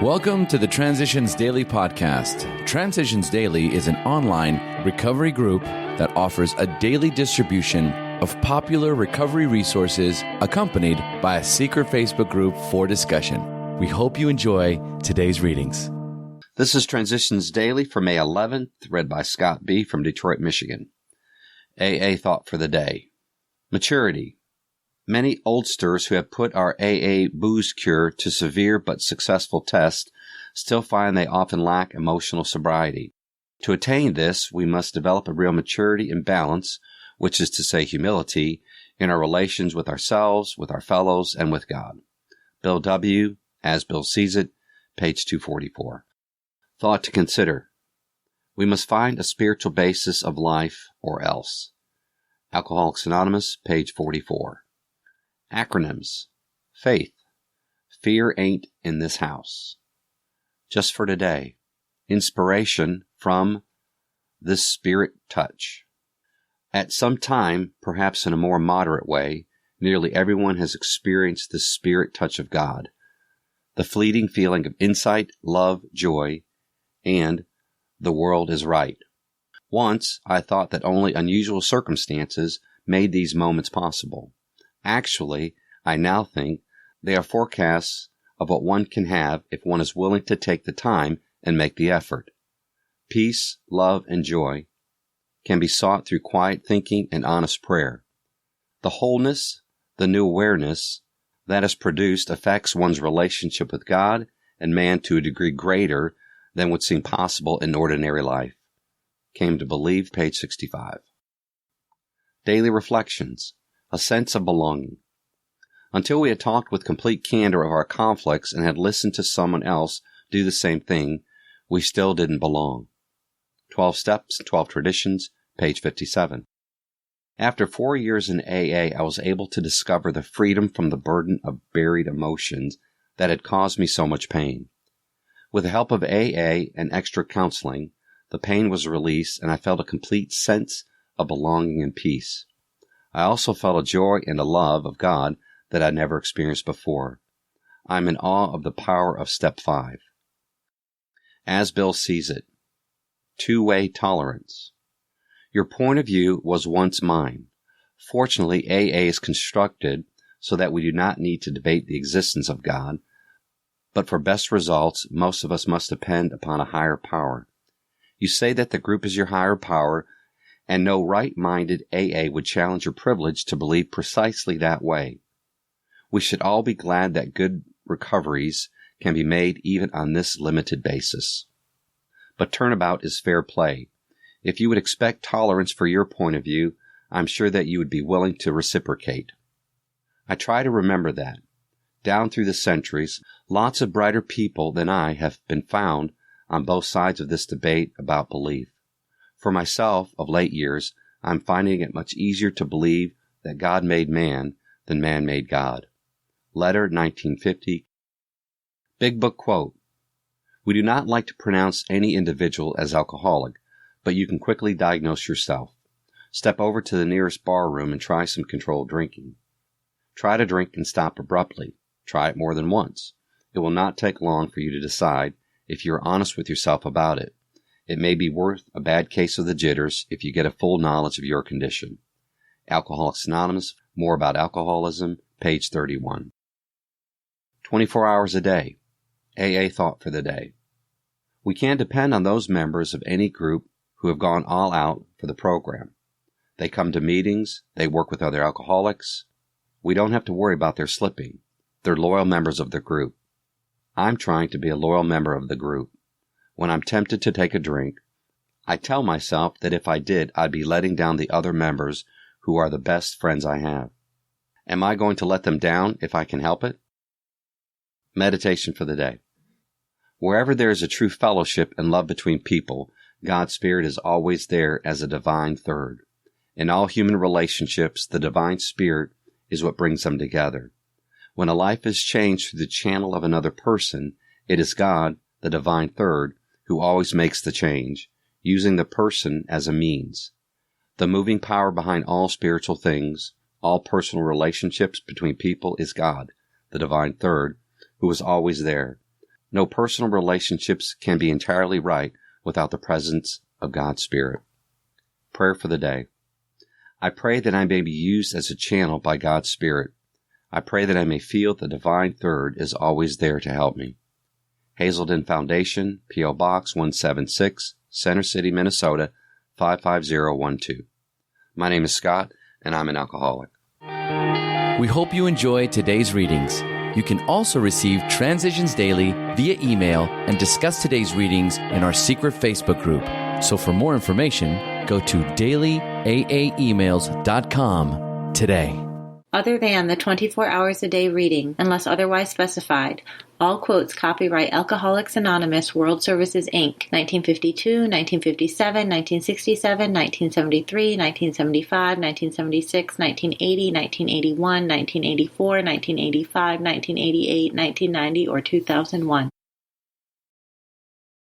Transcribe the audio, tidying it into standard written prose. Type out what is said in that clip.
Welcome to the Transitions Daily podcast. Transitions Daily is an online recovery group that offers a daily distribution of popular recovery resources accompanied by a secret Facebook group for discussion. We hope you enjoy today's readings. This is Transitions Daily for May 11th, read by Scott B. from Detroit, Michigan. AA Thought for the Day. Maturity. Many oldsters who have put our AA booze cure to severe but successful test still find they often lack emotional sobriety. To attain this, we must develop a real maturity and balance, which is to say humility, in our relations with ourselves, with our fellows, and with God. Bill W., As Bill Sees It, page 244. Thought to consider. We must find a spiritual basis of life or else. Alcoholics Anonymous, page 44. Acronyms. Faith. Fear ain't in this house. Just for today. Inspiration from this Spirit touch. At some time, perhaps in a more moderate way, nearly everyone has experienced this Spirit touch of God. The fleeting feeling of insight, love, joy, and the world is right. Once, I thought that only unusual circumstances made these moments possible. Actually, I now think they are forecasts of what one can have if one is willing to take the time and make the effort. Peace, love, and joy can be sought through quiet thinking and honest prayer. The wholeness, the new awareness that is produced affects one's relationship with God and man to a degree greater than would seem possible in ordinary life. Came to Believe, page 65. Daily Reflections. A sense of belonging. Until we had talked with complete candor of our conflicts and had listened to someone else do the same thing, we still didn't belong. 12 Steps, 12 Traditions, page 57. After 4 years in AA, I was able to discover the freedom from the burden of buried emotions that had caused me so much pain. With the help of AA and extra counseling, the pain was released and I felt a complete sense of belonging and peace. I also felt a joy and a love of God that I never experienced before. I'm in awe of the power of Step 5. As Bill Sees It. Two-way tolerance. Your point of view was once mine. Fortunately, AA is constructed so that we do not need to debate the existence of God, but for best results, most of us must depend upon a higher power. You say that the group is your higher power, and no right-minded AA would challenge your privilege to believe precisely that way. We should all be glad that good recoveries can be made even on this limited basis. But turnabout is fair play. If you would expect tolerance for your point of view, I'm sure that you would be willing to reciprocate. I try to remember that. Down through the centuries, lots of brighter people than I have been found on both sides of this debate about belief. For myself, of late years, I'm finding it much easier to believe that God made man than man made God. Letter 1950. Big Book Quote. We do not like to pronounce any individual as alcoholic, but you can quickly diagnose yourself. Step over to the nearest bar room and try some controlled drinking. Try to drink and stop abruptly. Try it more than once. It will not take long for you to decide if you are honest with yourself about it. It may be worth a bad case of the jitters if you get a full knowledge of your condition. Alcoholics Anonymous, More About Alcoholism, page 31. 24 hours a day. AA Thought for the Day. We can depend on those members of any group who have gone all out for the program. They come to meetings, they work with other alcoholics. We don't have to worry about their slipping. They're loyal members of the group. I'm trying to be a loyal member of the group. When I'm tempted to take a drink, I tell myself that if I did, I'd be letting down the other members who are the best friends I have. Am I going to let them down if I can help it? Meditation for the day. Wherever there is a true fellowship and love between people, God's Spirit is always there as a divine third. In all human relationships, the divine Spirit is what brings them together. When a life is changed through the channel of another person, it is God, the divine third, who always makes the change, using the person as a means. The moving power behind all spiritual things, all personal relationships between people is God, the divine third, who is always there. No personal relationships can be entirely right without the presence of God's Spirit. Prayer for the day. I pray that I may be used as a channel by God's Spirit. I pray that I may feel the divine third is always there to help me. Hazelden Foundation, P.O. Box 176, Center City, Minnesota 55012. My name is Scott, and I'm an alcoholic. We hope you enjoyed today's readings. You can also receive Transitions Daily via email and discuss today's readings in our secret Facebook group. So for more information, go to dailyaaemails.com today. Other than the 24 hours a day reading, unless otherwise specified, all quotes copyright Alcoholics Anonymous World Services, Inc., 1952, 1957, 1967, 1973, 1975, 1976, 1980, 1981, 1984, 1985, 1988, 1990, or 2001.